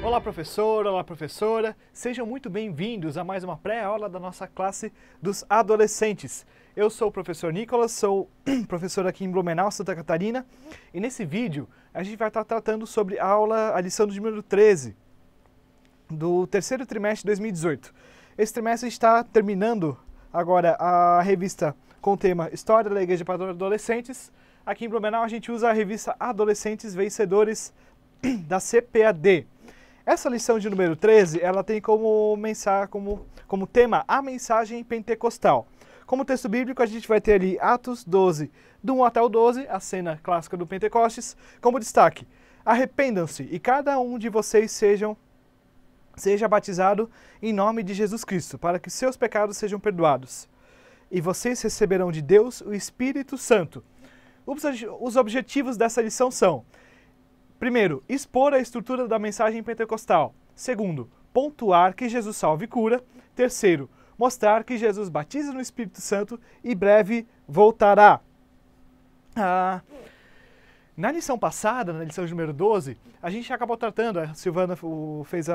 Olá professor, olá professora, sejam muito bem-vindos a mais uma pré-aula da nossa classe dos adolescentes. Eu sou o professor Nicolas, sou professor aqui em Blumenau, Santa Catarina, e nesse vídeo a gente vai estar tratando sobre a lição do número 13 do terceiro trimestre de 2018. Esse trimestre a gente está terminando agora a revista com o tema História da Igreja para Adolescentes. Aqui em Blumenau a gente usa a revista Adolescentes Vencedores da CPAD. Essa lição de número 13, ela tem como tema a mensagem pentecostal. Como texto bíblico, a gente vai ter ali Atos 12, do 1 até o 12, a cena clássica do Pentecostes, como destaque: arrependam-se e cada um de vocês seja batizado em nome de Jesus Cristo, para que seus pecados sejam perdoados. E vocês receberão de Deus o Espírito Santo. Os objetivos dessa lição são: primeiro, expor a estrutura da mensagem pentecostal. Segundo, pontuar que Jesus salva e cura. Terceiro, mostrar que Jesus batiza no Espírito Santo e breve voltará. Na lição passada, na lição número 12, a gente acabou tratando, a Silvana fez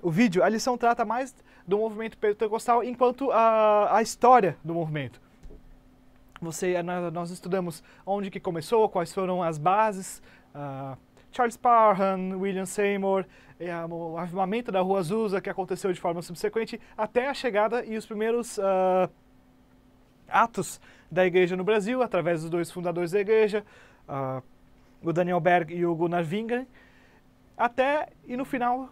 o vídeo, a lição trata mais do movimento pentecostal enquanto a história do movimento. Nós estudamos onde que começou, quais foram as bases, Charles Parham, William Seymour, o avivamento da Rua Azusa que aconteceu de forma subsequente até a chegada e os primeiros atos da igreja no Brasil, através dos dois fundadores da igreja, o Daniel Berg e o Gunnar Wingren, e no final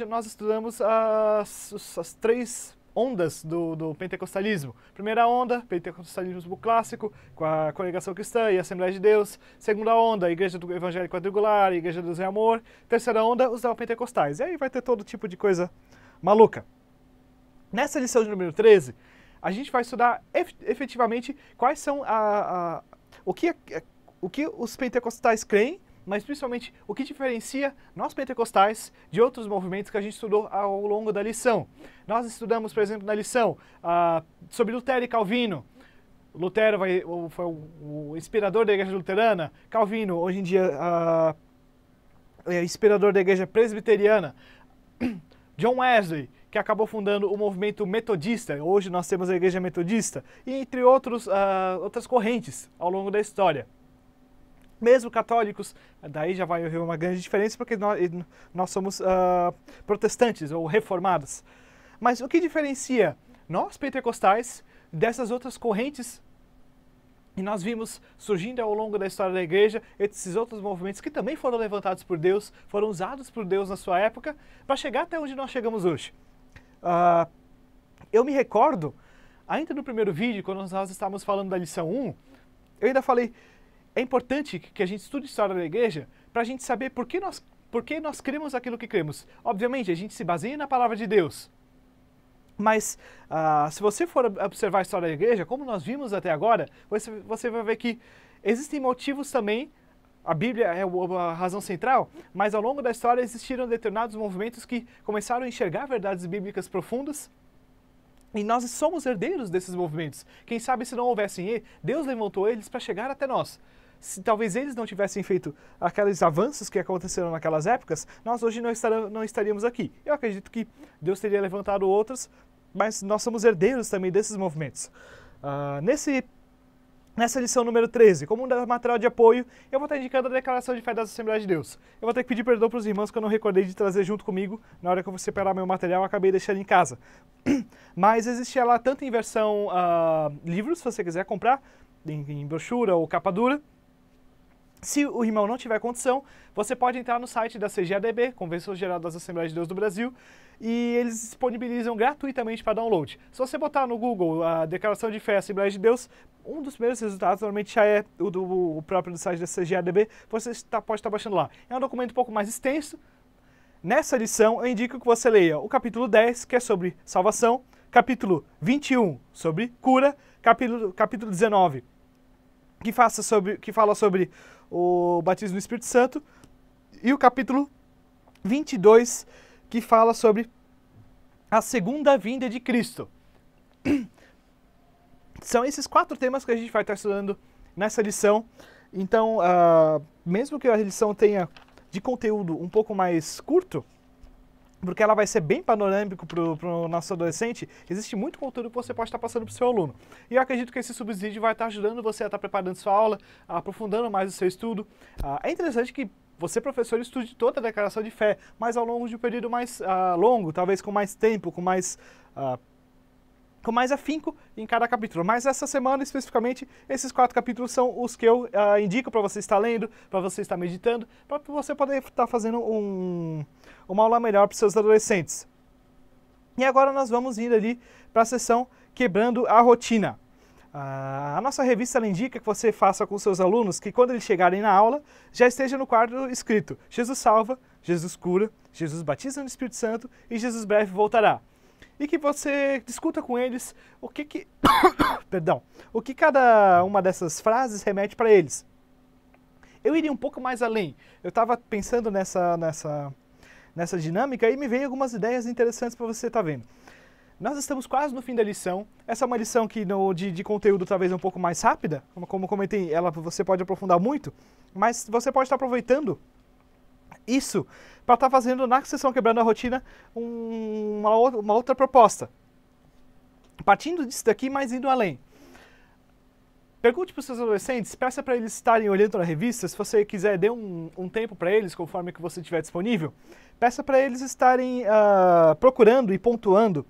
nós estudamos as três ondas do pentecostalismo. Primeira onda, pentecostalismo clássico, com a congregação cristã e a Assembleia de Deus. Segunda onda, a Igreja do Evangelho Quadrangular, a Igreja do Deus e Amor. Terceira onda, os neopentecostais. E aí vai ter todo tipo de coisa maluca. Nessa lição de número 13, a gente vai estudar efetivamente quais são o que os pentecostais creem, mas principalmente o que diferencia nós pentecostais de outros movimentos que a gente estudou ao longo da lição. Nós estudamos, por exemplo, na lição sobre Lutero e Calvino. Lutero foi o inspirador da igreja luterana. Calvino, hoje em dia, é inspirador da igreja presbiteriana. John Wesley, que acabou fundando o movimento metodista. Hoje nós temos a igreja metodista. E entre outras correntes ao longo da história. Mesmo católicos, daí já vai haver uma grande diferença, porque nós somos protestantes ou reformados. Mas o que diferencia nós pentecostais dessas outras correntes que nós vimos surgindo ao longo da história da igreja, esses outros movimentos que também foram levantados por Deus, foram usados por Deus na sua época, para chegar até onde nós chegamos hoje? Eu me recordo, ainda no primeiro vídeo, quando nós estávamos falando da lição 1, eu ainda falei: é importante que a gente estude a história da igreja para a gente saber por que nós cremos aquilo que cremos. Obviamente, a gente se baseia na palavra de Deus. Mas, se você for observar a história da igreja, como nós vimos até agora, você vai ver que existem motivos também. A Bíblia é a razão central, mas ao longo da história existiram determinados movimentos que começaram a enxergar verdades bíblicas profundas. E nós somos herdeiros desses movimentos. Quem sabe se não houvessem Deus levantou eles para chegar até nós. Se talvez eles não tivessem feito aqueles avanços que aconteceram naquelas épocas, nós hoje não estaríamos aqui. Eu acredito que Deus teria levantado outros, mas nós somos herdeiros também desses movimentos. Nessa lição número 13, como material de apoio, eu vou estar indicando a declaração de fé das Assembleias de Deus. Eu vou ter que pedir perdão para os irmãos que eu não recordei de trazer junto comigo. Na hora que eu vou separar meu material, eu acabei deixando em casa. Mas existe lá tanto em versão livros, se você quiser comprar, em brochura ou capa dura. Se o irmão não tiver condição, você pode entrar no site da CGADB, Convenção Geral das Assembleias de Deus do Brasil, e eles disponibilizam gratuitamente para download. Se você botar no Google a Declaração de Fé Assembleias de Deus, um dos primeiros resultados normalmente já é o próprio do site da CGADB, você pode estar baixando lá. É um documento um pouco mais extenso. Nessa lição, eu indico que você leia o capítulo 10, que é sobre salvação, capítulo 21, sobre cura, capítulo 19, que fala sobre o batismo no Espírito Santo, e o capítulo 22, que fala sobre a segunda vinda de Cristo. São esses 4 temas que a gente vai estar estudando nessa lição. Então, mesmo que a lição tenha de conteúdo um pouco mais curto, porque ela vai ser bem panorâmico para o nosso adolescente. Existe muito conteúdo que você pode estar passando para o seu aluno. E eu acredito que esse subsídio vai estar ajudando você a estar preparando sua aula, aprofundando mais o seu estudo. É interessante que você, professor, estude toda a declaração de fé, mas ao longo de um período mais longo, talvez com mais tempo, com mais afinco em cada capítulo. Mas essa semana, especificamente, esses 4 capítulos são os que eu indico para você estar lendo, para você estar meditando, para você poder estar fazendo uma aula melhor para os seus adolescentes. E agora nós vamos indo ali para a sessão Quebrando a Rotina. A nossa revista ela indica que você faça com seus alunos que quando eles chegarem na aula, já esteja no quadro escrito Jesus salva, Jesus cura, Jesus batiza no Espírito Santo e Jesus breve voltará. E que você discuta com eles o que cada uma dessas frases remete para eles. Eu iria um pouco mais além. Eu estava pensando nessa dinâmica e me veio algumas ideias interessantes para você estar vendo. Nós estamos quase no fim da lição. Essa é uma lição que de conteúdo talvez um pouco mais rápida. Como comentei, você pode aprofundar muito, mas você pode estar aproveitando isso para estar fazendo na sessão Quebrando a Rotina uma outra proposta. Partindo disso daqui, mas indo além. Pergunte para os seus adolescentes, peça para eles estarem olhando na revista, se você quiser, dê um tempo para eles, conforme que você tiver disponível. Peça para eles estarem procurando e pontuando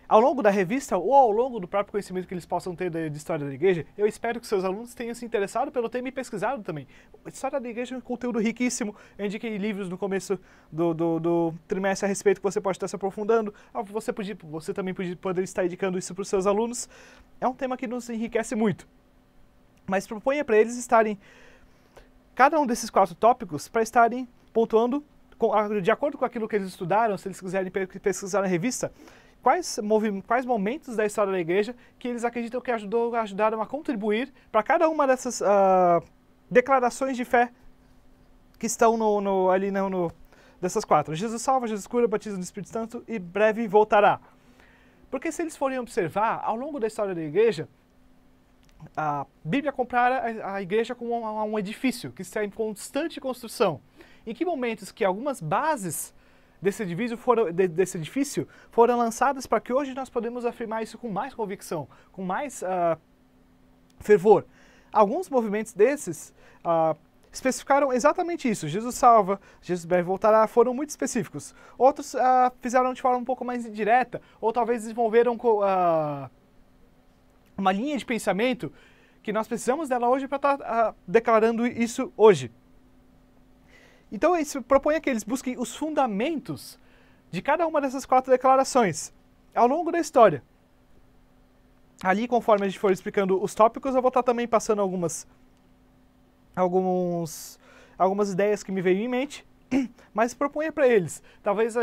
ao longo da revista ou ao longo do próprio conhecimento que eles possam ter de história da igreja. Eu espero que seus alunos tenham se interessado pelo tema e pesquisado também. História da igreja é um conteúdo riquíssimo. Eu indiquei livros no começo do trimestre a respeito que você pode estar se aprofundando. Você também poderia estar indicando isso para os seus alunos. É um tema que nos enriquece muito. Mas proponha para eles estarem, cada um desses 4 tópicos, para estarem pontuando de acordo com aquilo que eles estudaram, se eles quiserem pesquisar na revista, quais momentos da história da igreja que eles acreditam que ajudaram a contribuir para cada uma dessas declarações de fé que estão dessas 4. Jesus salva, Jesus cura, batiza no Espírito Santo e breve voltará. Porque se eles forem observar, ao longo da história da igreja, a Bíblia compara a igreja com um edifício que está em constante construção. Em que momentos que algumas bases desse edifício foram lançadas para que hoje nós podemos afirmar isso com mais convicção, com mais fervor. Alguns movimentos desses especificaram exatamente isso. Jesus salva, Jesus breve voltará, foram muito específicos. Outros fizeram de forma um pouco mais indireta, ou talvez desenvolveram uma linha de pensamento que nós precisamos dela hoje para estar declarando isso hoje. Então isso propõe que eles busquem os fundamentos de cada uma dessas 4 declarações ao longo da história. Ali, conforme a gente for explicando os tópicos, eu vou estar também passando algumas ideias que me veio em mente, mas proponha para eles. Talvez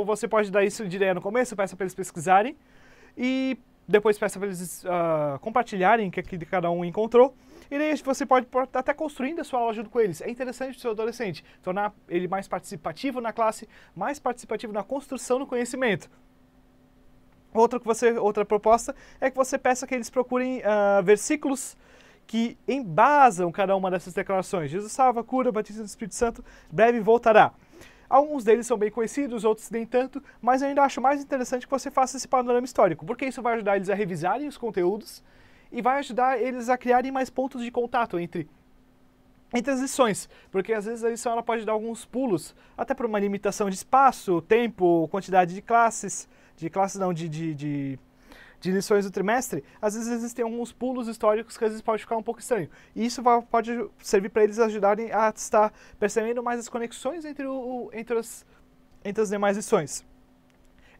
você pode dar isso de ideia no começo, peça para eles pesquisarem e depois peça para eles compartilharem o que cada um encontrou. E daí você pode estar até construindo a sua aula junto com eles. É interessante o seu adolescente, tornar ele mais participativo na classe, mais participativo na construção do conhecimento. Outra proposta é que você peça que eles procurem versículos que embasam cada uma dessas declarações. Jesus salva, cura, batiza no Espírito Santo, breve voltará. Alguns deles são bem conhecidos, outros nem tanto, mas eu ainda acho mais interessante que você faça esse panorama histórico, porque isso vai ajudar eles a revisarem os conteúdos e vai ajudar eles a criarem mais pontos de contato entre as lições, porque às vezes a lição ela pode dar alguns pulos, até por uma limitação de espaço, tempo, quantidade de lições do trimestre. Às vezes existem alguns pulos históricos que às vezes pode ficar um pouco estranho. E isso pode servir para eles ajudarem a estar percebendo mais as conexões entre as demais lições.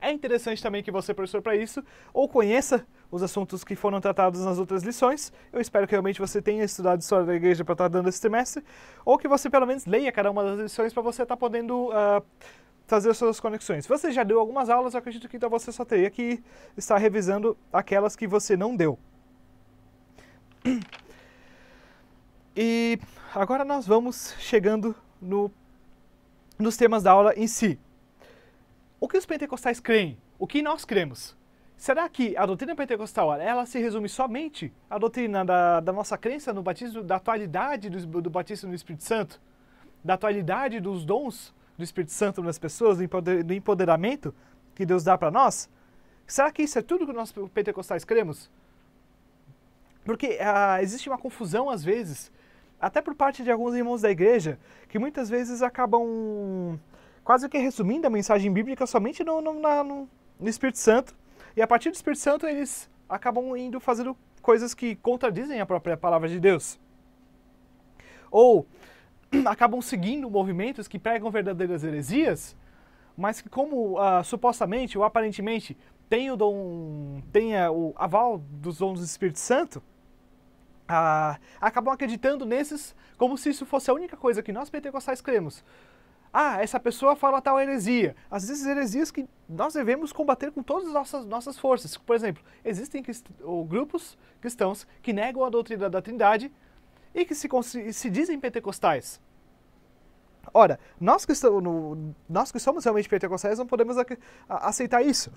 É interessante também que você, professor, para isso, ou conheça os assuntos que foram tratados nas outras lições. Eu espero que realmente você tenha estudado História da Igreja para estar dando esse trimestre, ou que você pelo menos leia cada uma das lições para você estar podendo fazer as suas conexões. Se você já deu algumas aulas, eu acredito que então você só teria que estar revisando aquelas que você não deu. E agora nós vamos chegando nos temas da aula em si. O que os pentecostais creem? O que nós cremos? Será que a doutrina pentecostal ela se resume somente à doutrina da nossa crença no batismo, da atualidade do batismo no Espírito Santo? Da atualidade dos dons do Espírito Santo nas pessoas, do empoderamento que Deus dá para nós? Será que isso é tudo que nós pentecostais cremos? Porque existe uma confusão às vezes, até por parte de alguns irmãos da igreja, que muitas vezes acabam quase que resumindo a mensagem bíblica somente no Espírito Santo, e a partir do Espírito Santo eles acabam indo fazendo coisas que contradizem a própria palavra de Deus. Ou acabam seguindo movimentos que pregam verdadeiras heresias, mas que como supostamente ou aparentemente tem o aval dos dons do Espírito Santo, acabam acreditando nesses como se isso fosse a única coisa que nós pentecostais cremos. Essa pessoa fala tal heresia. Às vezes heresias que nós devemos combater com todas as nossas forças. Por exemplo, existem grupos cristãos que negam a doutrina da Trindade e que se dizem pentecostais. Ora, nós que somos realmente pentecostais não podemos aceitar isso.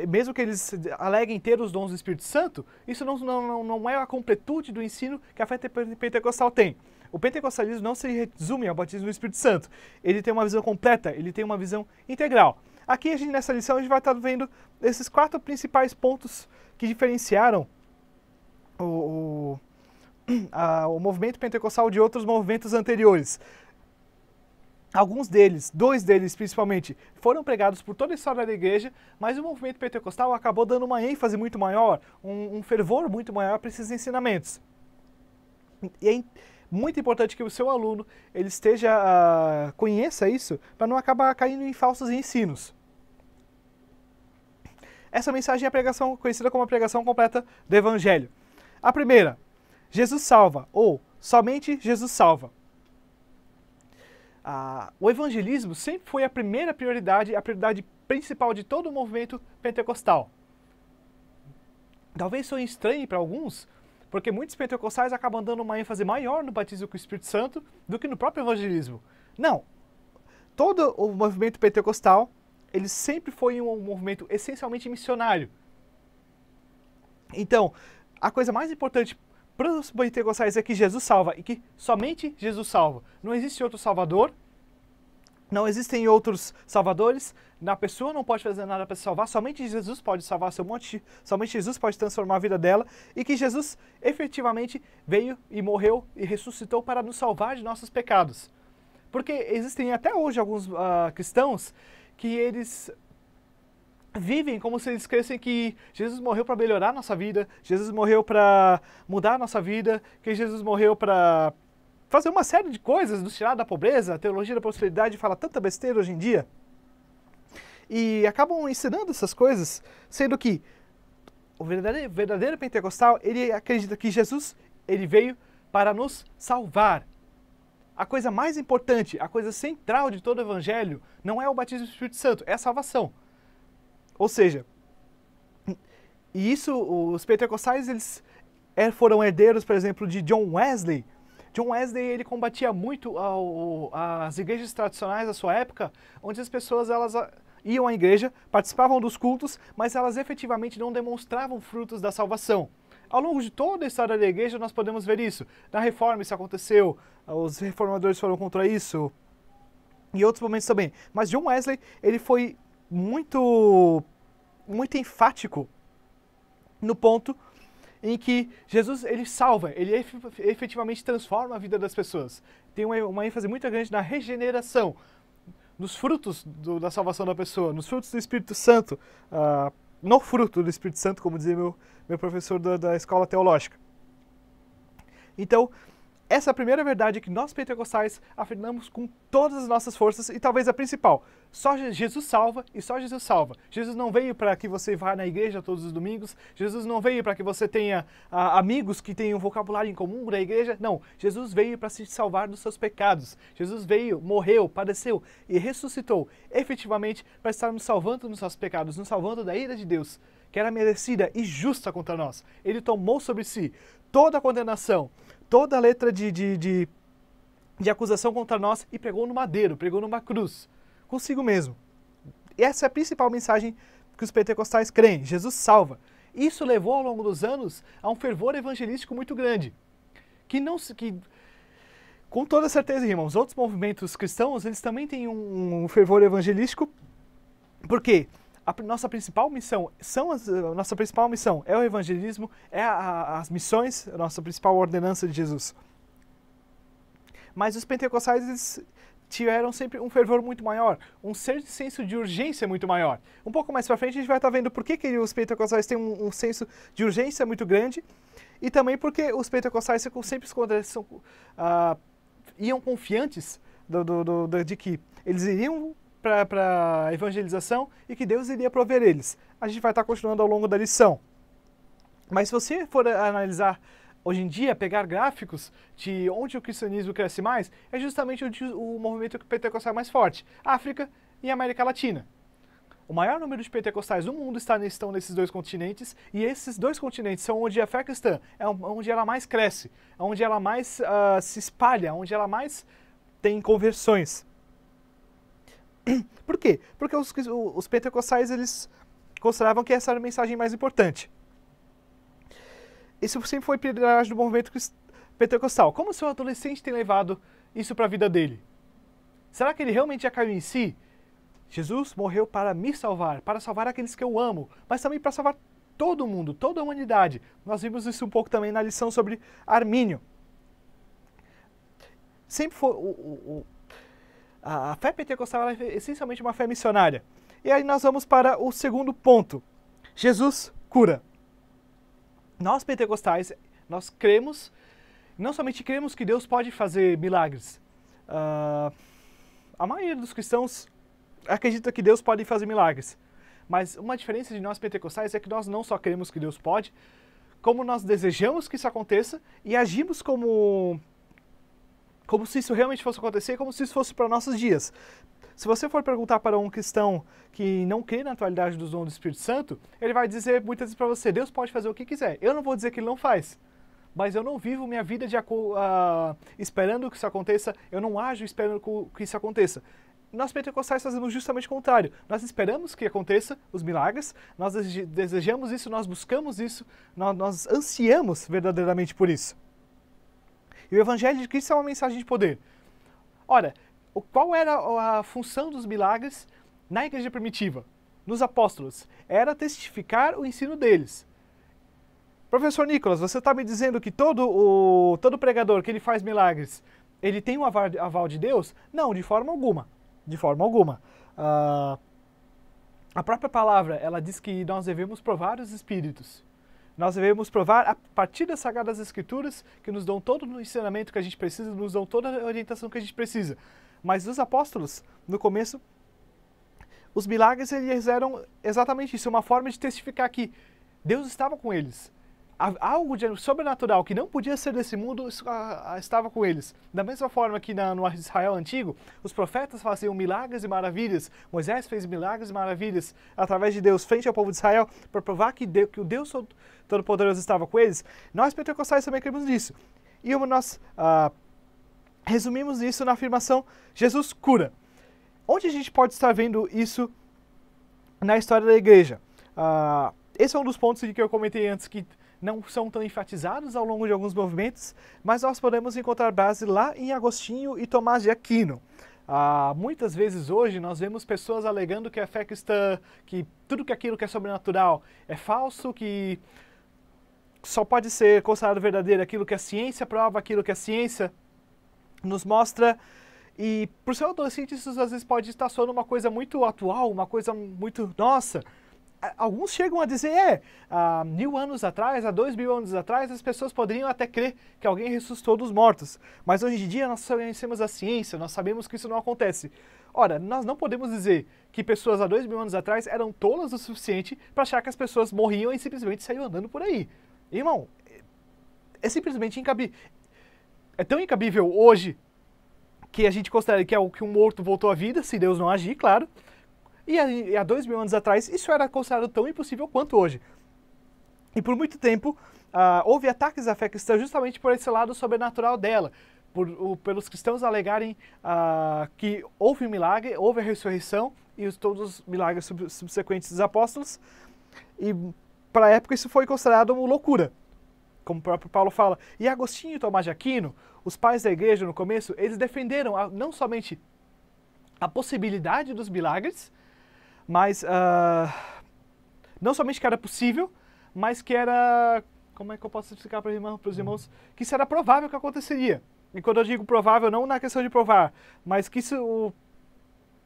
Mesmo que eles aleguem ter os dons do Espírito Santo, isso não é a completude do ensino que a fé pentecostal tem. O pentecostalismo não se resume ao batismo do Espírito Santo. Ele tem uma visão completa, ele tem uma visão integral. Aqui, nessa lição, a gente vai estar vendo esses 4 principais pontos que diferenciaram o movimento pentecostal de outros movimentos anteriores. Alguns deles, 2 deles principalmente, foram pregados por toda a história da igreja, mas o movimento pentecostal acabou dando uma ênfase muito maior, um fervor muito maior para esses ensinamentos. E é muito importante que o seu aluno ele conheça isso para não acabar caindo em falsos ensinos. Essa mensagem é a pregação conhecida como a pregação completa do Evangelho. A primeira, Jesus salva, ou somente Jesus salva. O evangelismo sempre foi a primeira prioridade, a prioridade principal de todo o movimento pentecostal. Talvez soe estranho para alguns, porque muitos pentecostais acabam dando uma ênfase maior no batismo com o Espírito Santo do que no próprio evangelismo. Não. Todo o movimento pentecostal, ele sempre foi um movimento essencialmente missionário. Então, a coisa mais importante para os pentecostais é que Jesus salva e que somente Jesus salva. Não existe outro salvador, não existem outros salvadores, a pessoa não pode fazer nada para se salvar, somente Jesus pode salvar seu monte, somente Jesus pode transformar a vida dela e que Jesus efetivamente veio e morreu e ressuscitou para nos salvar de nossos pecados. Porque existem até hoje alguns cristãos que eles vivem como se eles crescem que Jesus morreu para melhorar a nossa vida, Jesus morreu para mudar a nossa vida, que Jesus morreu para fazer uma série de coisas, nos tirar da pobreza. A teologia da prosperidade fala tanta besteira hoje em dia. E acabam ensinando essas coisas, sendo que o verdadeiro pentecostal, ele acredita que Jesus ele veio para nos salvar. A coisa mais importante, a coisa central de todo o evangelho não é o batismo do Espírito Santo, é a salvação. Ou seja, e isso, os pentecostais eles foram herdeiros, por exemplo, de John Wesley. John Wesley ele combatia muito as igrejas tradicionais da sua época, onde as pessoas elas iam à igreja, participavam dos cultos, mas elas efetivamente não demonstravam frutos da salvação. Ao longo de toda a história da igreja nós podemos ver isso. Na Reforma isso aconteceu, os reformadores foram contra isso, e outros momentos também. Mas John Wesley ele foi muito enfático no ponto em que Jesus ele salva, ele efetivamente transforma a vida das pessoas. Tem uma ênfase muito grande na regeneração, nos frutos da salvação da pessoa, nos frutos do Espírito Santo, no fruto do Espírito Santo, como dizia meu professor da escola teológica. Então, essa é a primeira verdade que nós pentecostais afirmamos com todas as nossas forças e talvez a principal. Só Jesus salva e só Jesus salva. Jesus não veio para que você vá na igreja todos os domingos. Jesus não veio para que você tenha amigos que tenham vocabulário em comum da igreja. Não, Jesus veio para se salvar dos seus pecados. Jesus veio, morreu, padeceu e ressuscitou efetivamente para estar nos salvando dos nossos pecados, nos salvando da ira de Deus, que era merecida e justa contra nós. Ele tomou sobre si toda a condenação, toda a letra de acusação contra nós e pregou no madeiro, pregou numa cruz, consigo mesmo. E essa é a principal mensagem que os pentecostais creem, Jesus salva. Isso levou ao longo dos anos a um fervor evangelístico muito grande, Com toda certeza, irmãos, outros movimentos cristãos, eles também têm um fervor evangelístico, porque nossa principal missão é o evangelismo, é as missões, a nossa principal ordenança de Jesus. Mas os pentecostais, eles tiveram sempre um fervor muito maior, um senso de urgência muito maior. Um pouco mais pra frente a gente vai estar vendo por que os pentecostais têm um senso de urgência muito grande, e também porque os pentecostais sempre iam confiantes de que eles iriam para a evangelização e que Deus iria prover eles. A gente vai estar continuando ao longo da lição. Mas se você for analisar hoje em dia, pegar gráficos de onde o cristianismo cresce mais, é justamente onde o movimento pentecostal é mais forte, África e América Latina. O maior número de pentecostais do mundo estão nesses dois continentes, e esses dois continentes são onde a fé cristã é onde ela mais cresce, onde ela mais se espalha, onde ela mais tem conversões. Por quê? Porque os pentecostais, eles consideravam que essa era a mensagem mais importante. Isso sempre foi prioridade do movimento pentecostal. Como o seu adolescente tem levado isso para a vida dele? Será que ele realmente já caiu em si? Jesus morreu para me salvar, para salvar aqueles que eu amo, mas também para salvar todo mundo, toda a humanidade. Nós vimos isso um pouco também na lição sobre Armínio. Sempre foi a fé pentecostal é essencialmente uma fé missionária. E aí nós vamos para o segundo ponto. Jesus cura. Nós pentecostais, nós cremos, não somente cremos que Deus pode fazer milagres. A maioria dos cristãos acredita que Deus pode fazer milagres. Mas uma diferença de nós pentecostais é que nós não só cremos que Deus pode, como nós desejamos que isso aconteça e agimos como se isso realmente fosse acontecer, como se isso fosse para nossos dias. Se você for perguntar para um cristão que não crê na atualidade dos dons do Espírito Santo, ele vai dizer muitas vezes para você, Deus pode fazer o que quiser. Eu não vou dizer que ele não faz, mas eu não vivo minha vida esperando que isso aconteça, eu não ajo esperando que isso aconteça. Nós pentecostais fazemos justamente o contrário. Nós esperamos que aconteça os milagres, nós desejamos isso, nós buscamos isso, nós ansiamos verdadeiramente por isso. E o Evangelho de Cristo é uma mensagem de poder. Ora, qual era a função dos milagres na igreja primitiva, nos apóstolos? Era testificar o ensino deles. Professor Nicolas, você está me dizendo que todo pregador que ele faz milagres, ele tem um aval de Deus? Não, de forma alguma. De forma alguma. A própria palavra, ela diz que nós devemos provar os espíritos. Nós devemos provar a partir das Sagradas Escrituras, que nos dão todo o ensinamento que a gente precisa, nos dão toda a orientação que a gente precisa. Mas os apóstolos, no começo, os milagres eles eram exatamente isso, uma forma de testificar que Deus estava com eles. Algo de sobrenatural que não podia ser desse mundo estava com eles. Da mesma forma que no Israel antigo, os profetas faziam milagres e maravilhas. Moisés fez milagres e maravilhas através de Deus frente ao povo de Israel para provar que o Deus Todo-Poderoso estava com eles. Nós pentecostais também cremos nisso. E nós resumimos isso na afirmação Jesus cura. Onde a gente pode estar vendo isso na história da igreja? Esse é um dos pontos que eu comentei antes que não são tão enfatizados ao longo de alguns movimentos, mas nós podemos encontrar base lá em Agostinho e Tomás de Aquino. Muitas vezes hoje nós vemos pessoas alegando que a fé cristã, que tudo aquilo que é sobrenatural é falso, que só pode ser considerado verdadeiro aquilo que a ciência prova, aquilo que a ciência nos mostra. E para o seu adolescente isso às vezes pode estar soando uma coisa muito atual, uma coisa muito nossa. Alguns chegam a dizer, há 1000 anos atrás, há 2000 anos atrás, as pessoas poderiam até crer que alguém ressuscitou dos mortos. Mas hoje em dia nós conhecemos a ciência, nós sabemos que isso não acontece. Ora, nós não podemos dizer que pessoas há 2000 anos atrás eram tolas o suficiente para achar que as pessoas morriam e simplesmente saíam andando por aí. Irmão, é simplesmente incabível. É tão incabível hoje que a gente considera que um morto voltou à vida, se Deus não agir, claro. E há 2000 anos atrás, isso era considerado tão impossível quanto hoje. E por muito tempo, houve ataques à fé cristã justamente por esse lado sobrenatural dela. Pelos cristãos alegarem que houve um milagre, houve a ressurreição e todos os milagres subsequentes dos apóstolos. E para a época isso foi considerado uma loucura, como o próprio Paulo fala. E Agostinho e Tomás de Aquino, os pais da igreja no começo, eles defenderam não somente a possibilidade dos milagres, mas não somente que era possível, mas que era, como é que eu posso explicar para os irmãos, que isso era provável que aconteceria. E quando eu digo provável, não na questão de provar, mas que isso,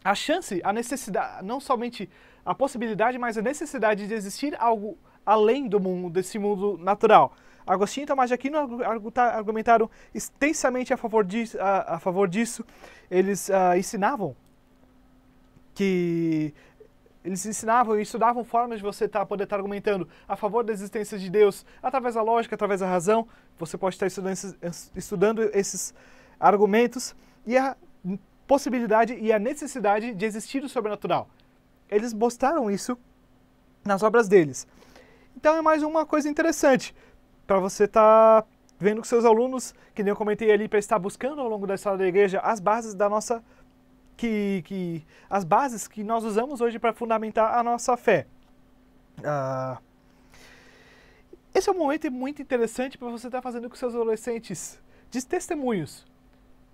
a chance, a necessidade, não somente a possibilidade, mas a necessidade de existir algo além do mundo, desse mundo natural. Agostinho e Tomás de Aquino argumentaram extensamente a favor disso. Eles ensinavam e estudavam formas de você poder estar argumentando a favor da existência de Deus através da lógica, através da razão. Você pode estar estudando esses argumentos e a possibilidade e a necessidade de existir o sobrenatural. Eles mostraram isso nas obras deles. Então é mais uma coisa interessante para você estar vendo com seus alunos, que nem eu comentei ali, para estar buscando ao longo da história da igreja as bases da nossa as bases que nós usamos hoje para fundamentar a nossa fé. Esse é um momento muito interessante para você estar fazendo com seus adolescentes de testemunhos.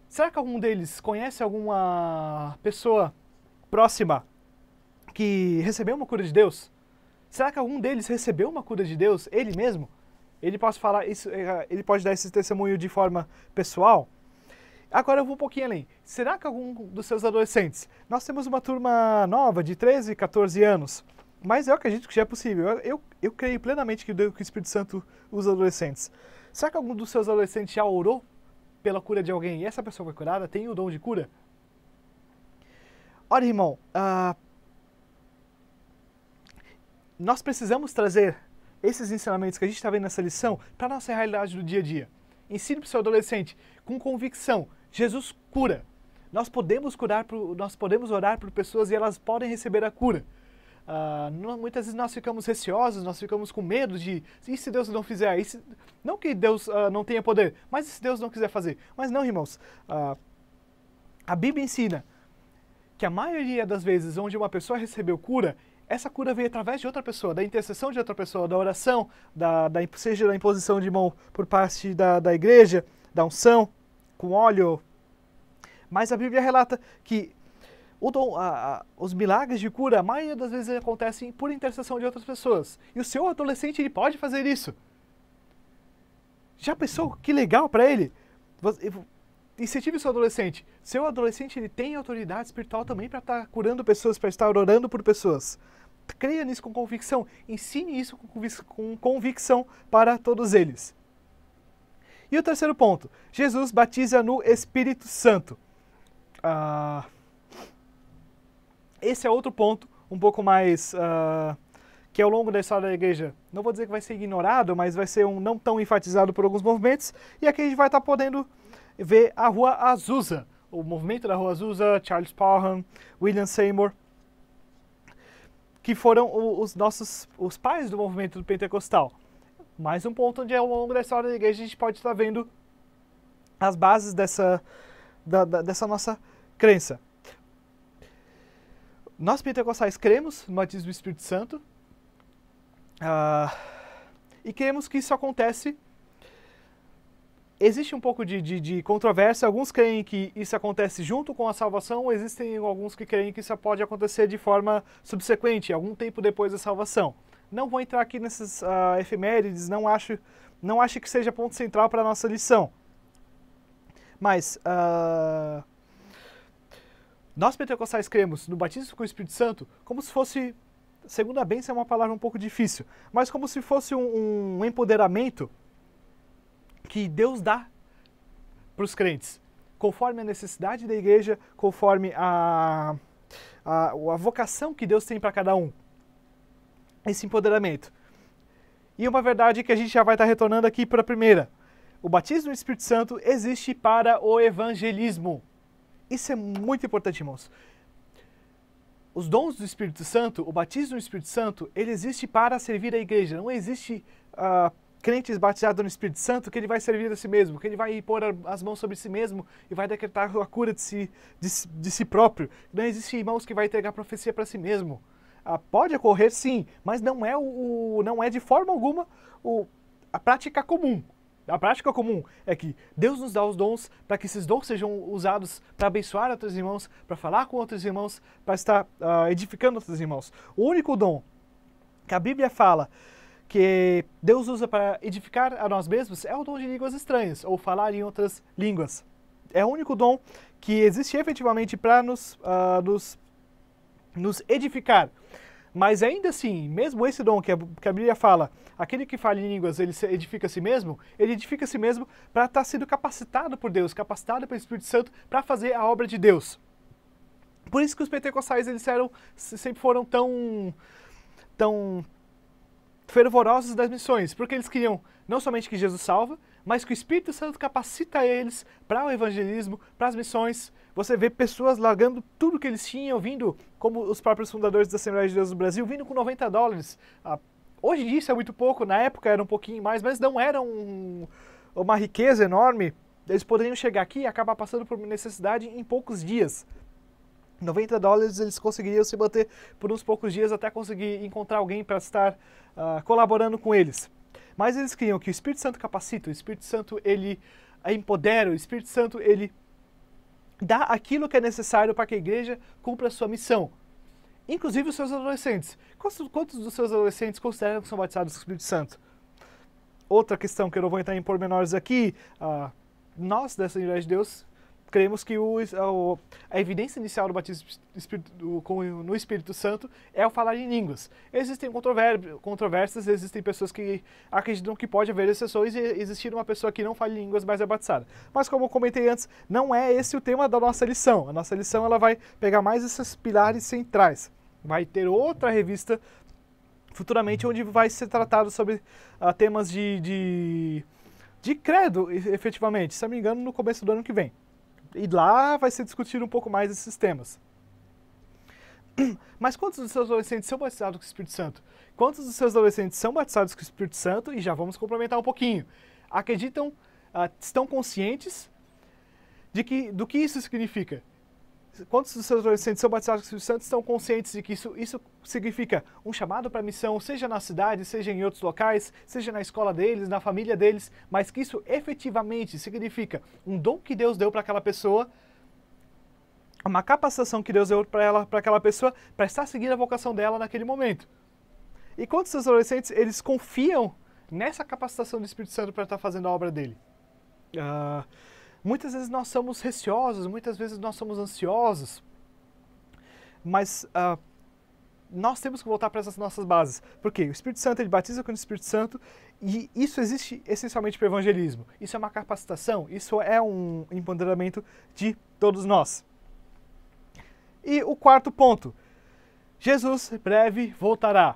Será que algum deles conhece alguma pessoa próxima que recebeu uma cura de Deus? Será que algum deles recebeu uma cura de Deus, ele mesmo? Ele pode falar isso, ele pode dar esse testemunho de forma pessoal? Agora eu vou um pouquinho além. Será que algum dos seus adolescentes... Nós temos uma turma nova de 13, 14 anos, mas eu acredito que já é possível. Eu creio plenamente que o Espírito Santo usa adolescentes. Será que algum dos seus adolescentes já orou pela cura de alguém e essa pessoa foi curada? Tem o dom de cura? Olha, irmão, nós precisamos trazer esses ensinamentos que a gente está vendo nessa lição para a nossa realidade do dia a dia. Ensine para o seu adolescente com convicção. Jesus cura. Nós podemos orar por pessoas e elas podem receber a cura. Muitas vezes nós ficamos receosos, nós ficamos com medo de, e se Deus não fizer? Não que Deus não tenha poder, mas e se Deus não quiser fazer? Mas não, irmãos. A Bíblia ensina que a maioria das vezes onde uma pessoa recebeu cura, essa cura veio através de outra pessoa, da intercessão de outra pessoa, da oração, seja da imposição de mão por parte da igreja, da unção, com óleo. Mas a Bíblia relata que os milagres de cura, a maioria das vezes acontecem por intercessão de outras pessoas. E o seu adolescente, ele pode fazer isso. Já pensou? Que legal para ele. Incentive o seu adolescente. Seu adolescente, ele tem autoridade espiritual também para estar curando pessoas, para estar orando por pessoas. Creia nisso com convicção. Ensine isso com convicção para todos eles. E o terceiro ponto. Jesus batiza no Espírito Santo. Esse é outro ponto, um pouco mais... que ao longo da história da igreja, não vou dizer que vai ser ignorado, mas vai ser não tão enfatizado por alguns movimentos. E aqui a gente vai estar podendo ver a Rua Azusa. O movimento da Rua Azusa, Charles Parham, William Seymour, que foram os pais do movimento do pentecostal. Mais um ponto onde ao longo da história da igreja a gente pode estar vendo as bases dessa nossa crença. Nós pentecostais cremos no batismo do Espírito Santo e cremos que isso acontece. Existe um pouco de controvérsia, alguns creem que isso acontece junto com a salvação, existem alguns que creem que isso pode acontecer de forma subsequente, algum tempo depois da salvação. Não vou entrar aqui nessas efemérides, não acho que seja ponto central para a nossa lição. Mas nós pentecostais cremos no batismo com o Espírito Santo como se fosse, segundo a bênção é uma palavra um pouco difícil, mas como se fosse um empoderamento que Deus dá para os crentes, conforme a necessidade da igreja, conforme a vocação que Deus tem para cada um. Esse empoderamento. E uma verdade que a gente já vai estar retornando aqui para a primeira. O batismo no Espírito Santo existe para o evangelismo. Isso é muito importante, irmãos. Os dons do Espírito Santo, o batismo no Espírito Santo, ele existe para servir a igreja. Não existe crentes batizados no Espírito Santo que ele vai servir a si mesmo, que ele vai pôr as mãos sobre si mesmo e vai decretar a cura de si próprio. Não existe irmãos que vai entregar profecia para si mesmo. Pode ocorrer sim, mas não é de forma alguma a prática comum. A prática comum é que Deus nos dá os dons para que esses dons sejam usados para abençoar outros irmãos, para falar com outros irmãos, para estar edificando outros irmãos. O único dom que a Bíblia fala que Deus usa para edificar a nós mesmos é o dom de línguas estranhas, ou falar em outras línguas. É o único dom que existe efetivamente para nos edificar. Mas ainda assim, mesmo esse dom que a Bíblia fala, aquele que fala em línguas, ele edifica a si mesmo, ele edifica a si mesmo para estar sendo capacitado por Deus, capacitado pelo Espírito Santo para fazer a obra de Deus. Por isso que os pentecostais sempre foram tão fervorosos das missões, porque eles queriam não somente que Jesus salva, mas que o Espírito Santo capacita eles para o evangelismo, para as missões. Você vê pessoas largando tudo que eles tinham, vindo, como os próprios fundadores da Assembleia de Deus do Brasil, vindo com $90. Hoje em dia isso é muito pouco, na época era um pouquinho mais, mas não era uma riqueza enorme. Eles poderiam chegar aqui e acabar passando por necessidade em poucos dias. $90 eles conseguiriam se manter por uns poucos dias até conseguir encontrar alguém para estar colaborando com eles. Mas eles queriam que o Espírito Santo capacita, o Espírito Santo ele empodera, o Espírito Santo ele dá aquilo que é necessário para que a igreja cumpra a sua missão. Inclusive os seus adolescentes. Quantos dos seus adolescentes consideram que são batizados com o Espírito Santo? Outra questão que eu não vou entrar em pormenores aqui, nós dessa Igreja de Deus cremos que a evidência inicial do batismo no Espírito Santo é o falar em línguas. Existem controvérsias, existem pessoas que acreditam que pode haver exceções e existir uma pessoa que não fala em línguas, mas é batizada. Mas como eu comentei antes, não é esse o tema da nossa lição. A nossa lição ela vai pegar mais esses pilares centrais. Vai ter outra revista futuramente onde vai ser tratado sobre temas de credo, efetivamente. Se não me engano, no começo do ano que vem. E lá vai ser discutido um pouco mais esses temas. Mas quantos dos seus adolescentes são batizados com o Espírito Santo? Quantos dos seus adolescentes são batizados com o Espírito Santo? E já vamos complementar um pouquinho. Acreditam, estão conscientes do que isso significa? Quantos dos seus adolescentes são batizados com o Espírito Santo estão conscientes de que isso significa um chamado para a missão, seja na cidade, seja em outros locais, seja na escola deles, na família deles, mas que isso efetivamente significa um dom que Deus deu para aquela pessoa, uma capacitação que Deus deu para aquela pessoa, para estar seguindo a vocação dela naquele momento. E quantos dos adolescentes, eles confiam nessa capacitação do Espírito Santo para estar fazendo a obra dele? Muitas vezes nós somos receosos, muitas vezes nós somos ansiosos, mas nós temos que voltar para essas nossas bases. Porque o Espírito Santo, ele batiza com o Espírito Santo e isso existe essencialmente para o evangelismo. Isso é uma capacitação, isso é um empoderamento de todos nós. E o quarto ponto, Jesus breve voltará.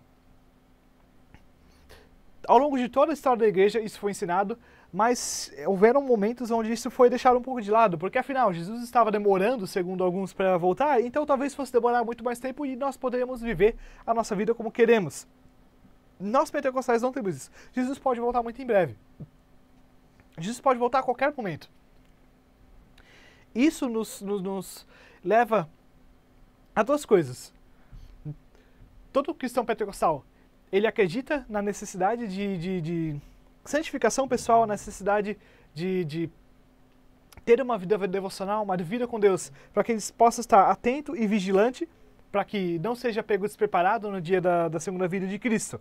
Ao longo de toda a história da igreja isso foi ensinado, mas houveram momentos onde isso foi deixado um pouco de lado, porque afinal, Jesus estava demorando, segundo alguns, para voltar, então talvez fosse demorar muito mais tempo e nós poderíamos viver a nossa vida como queremos. Nós pentecostais não temos isso. Jesus pode voltar muito em breve. Jesus pode voltar a qualquer momento. Isso nos leva a duas coisas. Todo cristão pentecostal, ele acredita na necessidade de santificação pessoal, a necessidade de ter uma vida devocional, uma vida com Deus, para que eles possam estar atento e vigilante, para que não seja pego despreparado no dia da segunda vinda de Cristo.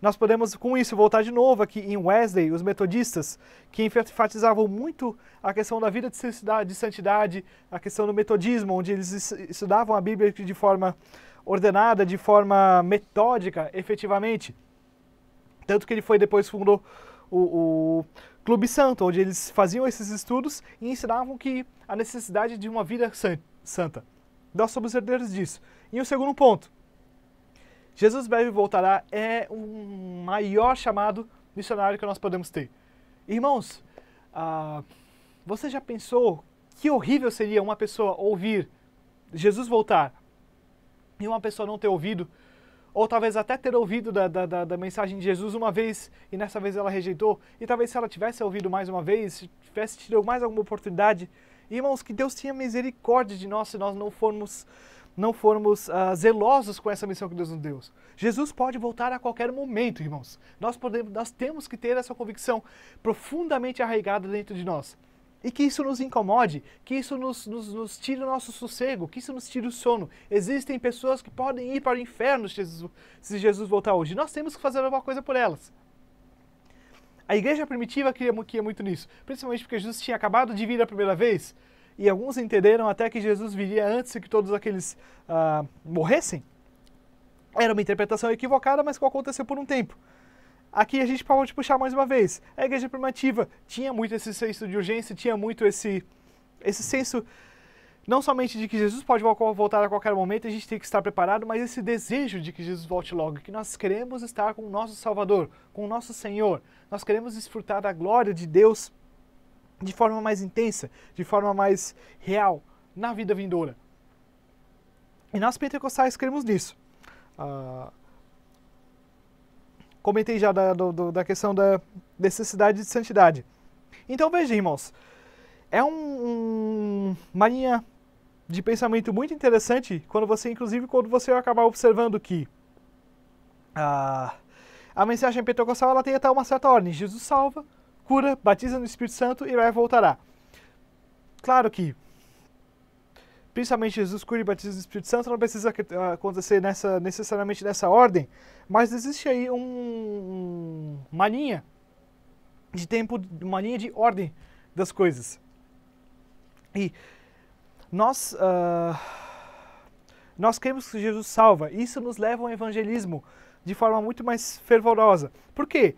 Nós podemos, com isso, voltar de novo aqui em Wesley, os metodistas, que enfatizavam muito a questão da vida de santidade, a questão do metodismo, onde eles estudavam a Bíblia de forma ordenada, de forma metódica, efetivamente. Tanto que ele depois fundou o Clube Santo, onde eles faziam esses estudos e ensinavam que a necessidade de uma vida santa. Nós somos herdeiros disso. E o segundo ponto, Jesus breve voltará é o maior chamado missionário que nós podemos ter. Irmãos, você já pensou que horrível seria uma pessoa ouvir Jesus voltar e uma pessoa não ter ouvido, ou talvez até ter ouvido da mensagem de Jesus uma vez e nessa vez ela rejeitou, e talvez se ela tivesse ouvido mais uma vez, tivesse tido mais alguma oportunidade, irmãos, que Deus tenha misericórdia de nós se nós não formos não formos zelosos com essa missão que Deus nos deu. Jesus pode voltar a qualquer momento, irmãos. Nós temos que ter essa convicção profundamente arraigada dentro de nós. E que isso nos incomode, que isso nos tire o nosso sossego, que isso nos tire o sono. Existem pessoas que podem ir para o inferno se Jesus voltar hoje. Nós temos que fazer alguma coisa por elas. A igreja primitiva queria muito nisso, principalmente porque Jesus tinha acabado de vir a primeira vez, e alguns entenderam até que Jesus viria antes que todos aqueles morressem. Era uma interpretação equivocada, mas que aconteceu por um tempo. Aqui a gente pode puxar mais uma vez. A igreja primitiva tinha muito esse senso de urgência, tinha muito esse senso, não somente de que Jesus pode voltar a qualquer momento, a gente tem que estar preparado, mas esse desejo de que Jesus volte logo, que nós queremos estar com o nosso Salvador, com o nosso Senhor. Nós queremos desfrutar da glória de Deus de forma mais intensa, de forma mais real, na vida vindoura. E nós pentecostais cremos nisso. Comentei já da questão da necessidade de santidade. Então veja, irmãos, é uma linha de pensamento muito interessante quando você acabar observando que a mensagem pentecostal ela tem até uma certa ordem. Jesus salva, cura, batiza no Espírito Santo e voltará. Claro que, principalmente Jesus cura e batiza no Espírito Santo, não precisa acontecer necessariamente nessa ordem, mas existe aí uma linha de tempo, uma linha de ordem das coisas. E nós cremos que Jesus salva. Isso nos leva ao evangelismo de forma muito mais fervorosa. Por quê?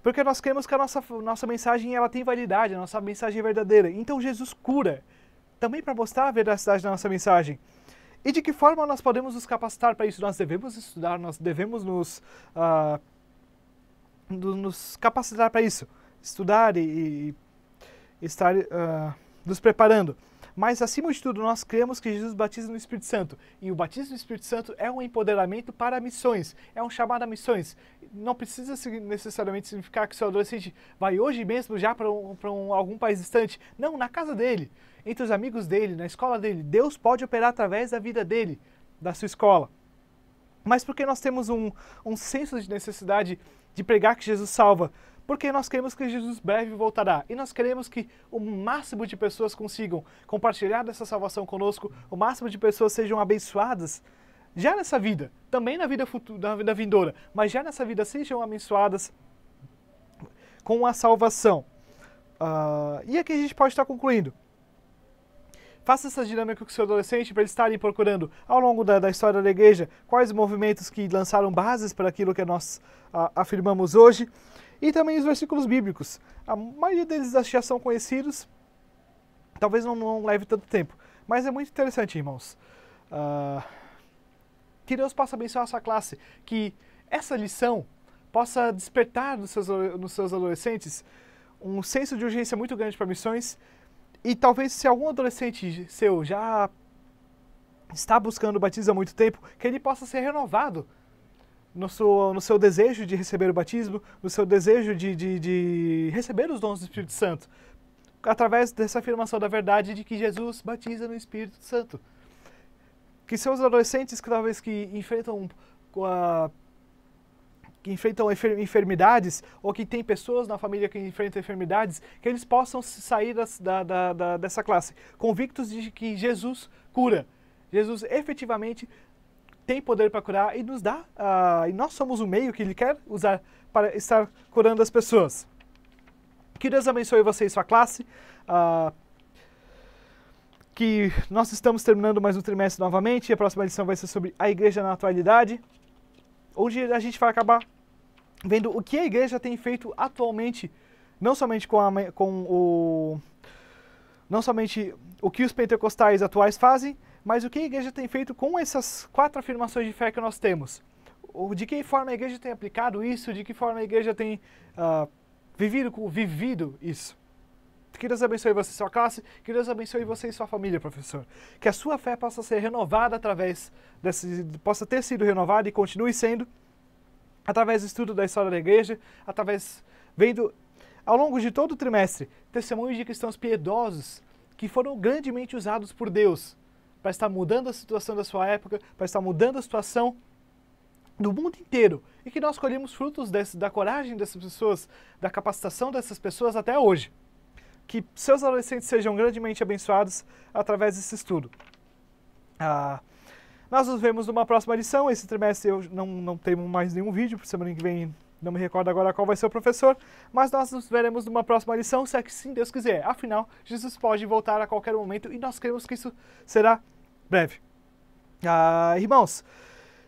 Porque nós cremos que a nossa mensagem ela tem validade, a nossa mensagem é verdadeira. Então Jesus cura, também para mostrar a veracidade da nossa mensagem. E de que forma nós podemos nos capacitar para isso? Nós devemos estudar, nós devemos nos capacitar para isso. Estudar e estar nos preparando. Mas, acima de tudo, nós cremos que Jesus batiza no Espírito Santo. E o batismo no Espírito Santo é um empoderamento para missões. É um chamado a missões. Não precisa necessariamente significar que o seu adolescente vai hoje mesmo já para algum país distante. Não, na casa dele, entre os amigos dele, na escola dele. Deus pode operar através da vida dele, da sua escola. Mas porque nós temos um senso de necessidade de pregar que Jesus salva? Porque nós queremos que Jesus breve voltará. E nós queremos que o máximo de pessoas consigam compartilhar dessa salvação conosco, o máximo de pessoas sejam abençoadas já nessa vida, também na vida futura, na vida vindoura, mas já nessa vida sejam abençoadas com a salvação. E aqui a gente pode estar concluindo. Faça essa dinâmica com o seu adolescente para eles estarem procurando, ao longo da história da igreja, quais movimentos que lançaram bases para aquilo que nós afirmamos hoje. E também os versículos bíblicos. A maioria deles já são conhecidos, talvez não leve tanto tempo. Mas é muito interessante, irmãos. Que Deus possa abençoar a sua classe, que essa lição possa despertar nos seus adolescentes um senso de urgência muito grande para missões. E talvez se algum adolescente seu já está buscando o batismo há muito tempo, que ele possa ser renovado no seu desejo de receber o batismo, no seu desejo de receber os dons do Espírito Santo, através dessa afirmação da verdade de que Jesus batiza no Espírito Santo. Que seus adolescentes que talvez enfrentam enfermidades, ou que tem pessoas na família que enfrentam enfermidades, que eles possam sair dessa classe, convictos de que Jesus cura. Jesus efetivamente tem poder para curar e nos dá, e nós somos o meio que Ele quer usar para estar curando as pessoas. Que Deus abençoe você e sua classe, que nós estamos terminando mais um trimestre novamente, e a próxima lição vai ser sobre a igreja na atualidade, onde a gente vai acabar vendo o que a igreja tem feito atualmente, não somente não somente o que os pentecostais atuais fazem, mas o que a igreja tem feito com essas 4 afirmações de fé que nós temos. De que forma a igreja tem aplicado isso, de que forma a igreja tem vivido isso. Que Deus abençoe você e sua classe, que Deus abençoe você e sua família, professor. Que a sua fé possa ser renovada possa ter sido renovada e continue sendo, através do estudo da história da igreja, vendo ao longo de todo o trimestre testemunhos de cristãos piedosos que foram grandemente usados por Deus para estar mudando a situação da sua época, para estar mudando a situação do mundo inteiro. E que nós colhemos frutos da coragem dessas pessoas, da capacitação dessas pessoas até hoje. Que seus adolescentes sejam grandemente abençoados através desse estudo. Nós nos vemos numa próxima lição. Esse trimestre eu não tenho mais nenhum vídeo, por semana que vem não me recordo agora qual vai ser o professor, mas nós nos veremos numa próxima lição, se é que sim Deus quiser. Afinal, Jesus pode voltar a qualquer momento e nós cremos que isso será breve. Irmãos,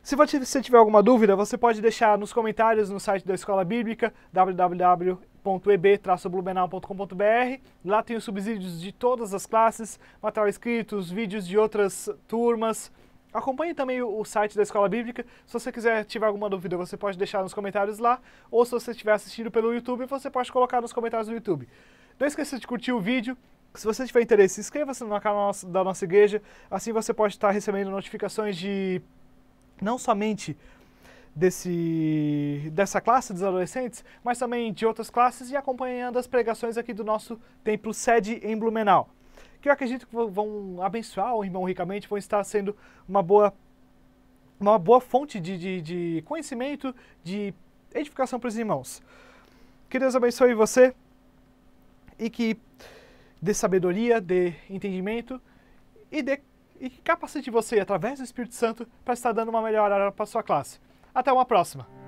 se você tiver alguma dúvida, você pode deixar nos comentários no site da Escola Bíblica, www.eb-blumenau.com.br. Lá tem os subsídios de todas as classes, material escrito, vídeos de outras turmas. Acompanhe também o site da Escola Bíblica. Se você tiver alguma dúvida, você pode deixar nos comentários lá. Ou se você estiver assistindo pelo YouTube, você pode colocar nos comentários do YouTube. Não esqueça de curtir o vídeo. Se você tiver interesse, inscreva-se no canal da nossa igreja. Assim você pode estar recebendo notificações de não somente dessa classe dos adolescentes, mas também de outras classes e acompanhando as pregações aqui do nosso templo sede em Blumenau. Que eu acredito que vão abençoar o irmão ricamente, vão estar sendo uma boa fonte de conhecimento, de edificação para os irmãos. Que Deus abençoe você e que dê sabedoria, dê entendimento e que capacite você através do Espírito Santo para estar dando uma melhor área para a sua classe. Até uma próxima!